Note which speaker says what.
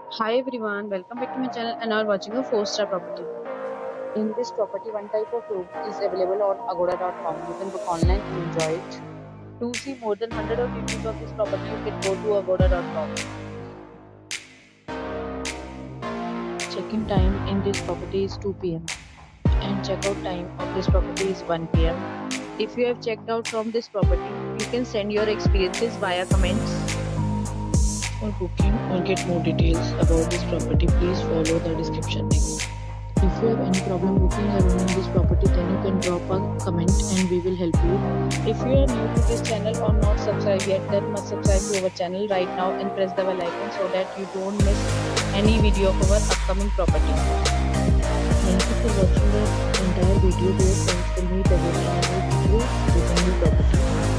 Speaker 1: Hi everyone, welcome back to my channel and now watching a 4-star property. In this property, one type of room is available on agoda.com. You can book online and enjoy it. To see more than 100 of reviews of this property, you can go to agoda.com. Check-in time in this property is 2 p.m. and check-out time of this property is 1 p.m. If you have checked out from this property, you can send your experiences via comments. For booking or get more details about this property, please follow the description link. If you have any problem booking a room in this property, then you can drop a comment and we will help you. If you are new to this channel or not subscribed yet, then must subscribe to our channel right now and press the bell icon so that you don't miss any video of our upcoming property. Thank you for watching the entire video. Dear friends, will meet again in a new video with a new property.